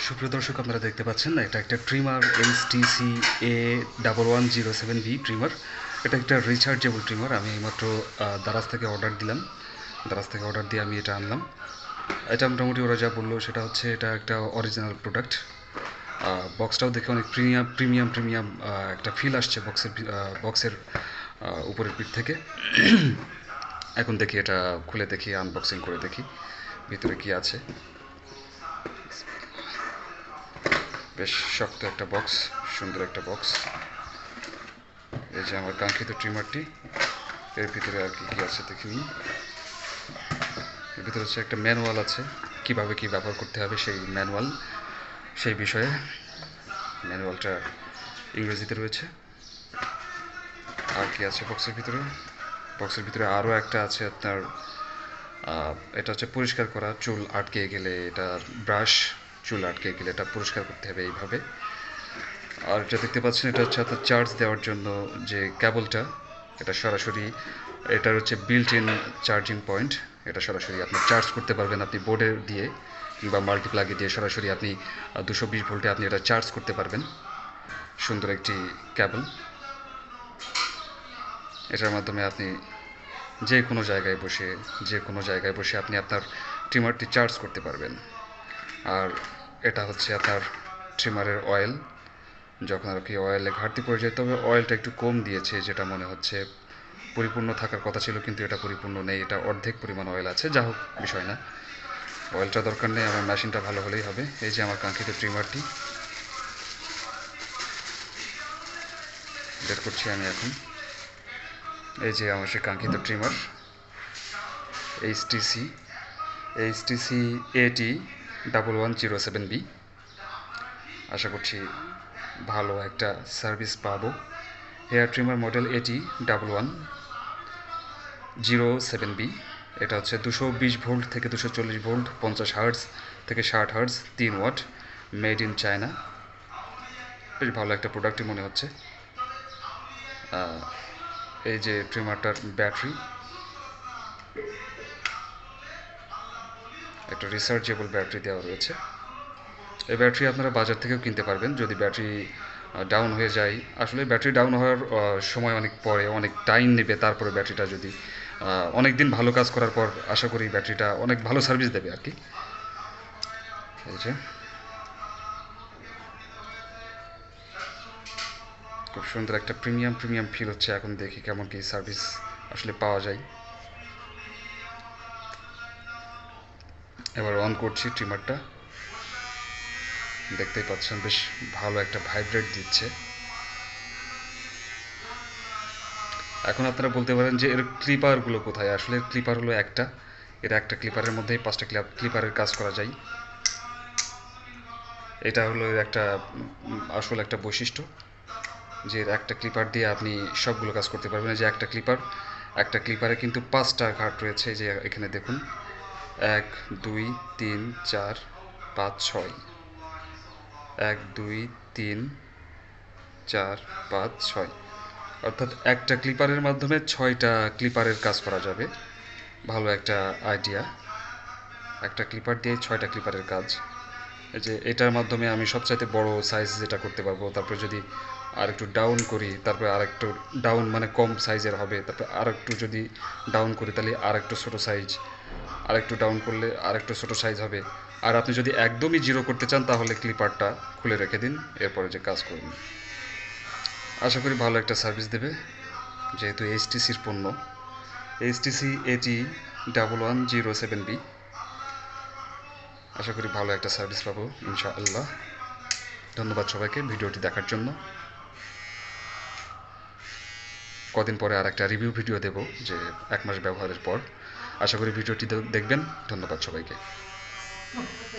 সুপ্রিয় দর্শক, আপনারা দেখতে পাচ্ছেন এটা একটা ট্রিমার HTC AT-1107B ট্রিমার। এটা একটা রিচার্জেবল ট্রিমার। আমি এইমাত্র দারাজ থেকে অর্ডার দিলাম। দারাজ থেকে অর্ডার দিয়ে আমি এটা আনলাম। এটা মোটামুটি ওরা যা বললো সেটা হচ্ছে এটা একটা অরিজিনাল প্রোডাক্ট। বক্সটাও দেখে অনেক প্রিমিয়াম একটা ফিল আসছে বক্সের উপরের পিঠ থেকে। এখন দেখি, এটা খুলে দেখি, আনবক্সিং করে দেখি ভিতরে কি আছে। বেশ শক্ত একটা বক্স, সুন্দর একটা বক্স। এই যে আমার কাঙ্ক্ষিত ট্রিমারটি, এর ভিতরে আর কি কি আছে দেখি। এর ভিতরে হচ্ছে একটা ম্যানুয়াল আছে, কিভাবে কি ব্যবহার করতে হবে সেই বিষয়ে ম্যানুয়ালটা ইংরেজিতে রয়েছে। আর কি আছে বক্সের ভিতরে? বক্সের ভিতরে আরও একটা আছে আপনার, এটা হচ্ছে পরিষ্কার করা চুল আটকে গেলে, এটা ব্রাশ, চুল আটকে গেলে এটা পরিষ্কার করতে হবে এইভাবে। আর এটা দেখতে পাচ্ছেন, এটা হচ্ছে আপনার চার্জ দেওয়ার জন্য যে কেবলটা, এটা সরাসরি, এটার হচ্ছে বিল্ট ইন চার্জিং পয়েন্ট। এটা সরাসরি আপনি চার্জ করতে পারবেন, আপনি বোর্ডে দিয়ে কিংবা মাল্টিপ্লাগে দিয়ে সরাসরি আপনি 220 ভোল্টে আপনি এটা চার্জ করতে পারবেন। সুন্দর একটি কেবল। এটার মাধ্যমে আপনি যে কোনো জায়গায় বসে আপনি আপনার ট্রিমারটি চার্জ করতে পারবেন। আর এটা হচ্ছে আপনার ট্রিমারের অয়েল। যখন আর কি অয়েলে ঘাটতি পড়ে যায়, তবে অয়েলটা একটু কম দিয়েছে, যেটা মনে হচ্ছে পরিপূর্ণ থাকার কথা ছিল, কিন্তু এটা পরিপূর্ণ নেই, এটা অর্ধেক পরিমাণ অয়েল আছে। যা হোক, বিষয় না, অয়েলটা দরকার নেই, আমার মেশিনটা ভালো হলেই হবে। এই যে আমার কাঙ্ক্ষিত ট্রিমারটি বের করছি আমি এখন। এই যে আমার সে কাঙ্ক্ষিত ট্রিমার HTC AT-1107B। আশা করছি ভালো একটা সার্ভিস পাবো। Hair trimmer model AT-1107B। এটা হচ্ছে 220 ভোল্ট থেকে 240 ভোল্ট, 50 হার্টজ থেকে 60 hertz, 3 watt, made in China. বেশ ভালো একটা প্রোডাক্টই মনে হচ্ছে। এই যে ট্রিমারটার ব্যাটারি, একটা রিচার্জেবল ব্যাটারি দেওয়া রয়েছে। এই ব্যাটারি আপনারা বাজার থেকেও কিনতে পারবেন যদি ব্যাটারি ডাউন হয়ে যায়। আসলে ব্যাটারি ডাউন হওয়ার সময় অনেক পরে, অনেক টাইম নেবে, তারপরে ব্যাটারিটা যদি অনেক দিন ভালো কাজ করার পর আশা করি ব্যাটারিটা অনেক ভালো সার্ভিস দেবে আর কি। এই যে খুব সুন্দর একটা প্রিমিয়াম ফিল হচ্ছে। এখন দেখি কেমন কি সার্ভিস আসলে পাওয়া যায়। এবার অন করছি ট্রিমারটা। দেখতেই পাচ্ছেন বেশ ভালো একটা ভাইব্রেট দিচ্ছে। এখন আপনারা বলতে পারেন যে এর ক্লিপারগুলো কোথায়? আসলে ক্লিপার হলো একটা, এটা একটা ক্লিপারের মধ্যেই 5টা ক্লিপারের কাজ করা যায়। এটা হলো একটা আসল একটা বৈশিষ্ট্য, যে একটা ক্লিপার দিয়ে আপনি সবগুলো কাজ করতে পারবেন। যে একটা ক্লিপারে কিন্তু 5টা ঘাট রয়েছে। যে এখানে দেখুন, 1 2 3 4 5 6, 1 2 3 4 5 6, অর্থাৎ একটা ক্লিপারের মাধ্যমে 6টা ক্লিপারের কাজ করা যাবে। ভালো একটা আইডিয়া, একটা ক্লিপার দিয়ে 6টা ক্লিপারের কাজ। যে এটার মাধ্যমে আমি সবচাইতে বড় সাইজ যেটা করতে পারবো। তারপর যদি আর একটু ডাউন করি, তারপরে আর একটু ডাউন মানে কম সাইজের হবে, তারপর আর একটু যদি ডাউন করি তাহলে আর একটু ছোটো সাইজ, আর একটু ডাউন করলে আর একটু ছোটো সাইজ হবে। আর আপনি যদি একদমই জিরো করতে চান তাহলে ক্লিপারটা খুলে রেখে দিন, এরপরে যে কাজ করুন। আশা করি ভালো একটা সার্ভিস দেবে, যেহেতু HTCর পণ্য। HTC AT-1107B। আশা করি ভালো একটা সার্ভিস পাবো ইনশাআল্লাহ। ধন্যবাদ সবাইকে ভিডিওটি দেখার জন্য। কদিন পরে আর একটা রিভিউ ভিডিও দেব, যে 1 মাস ব্যবহারের পর। আশা করি ভিডিওটি দেখবেন। ধন্যবাদ সবাইকে।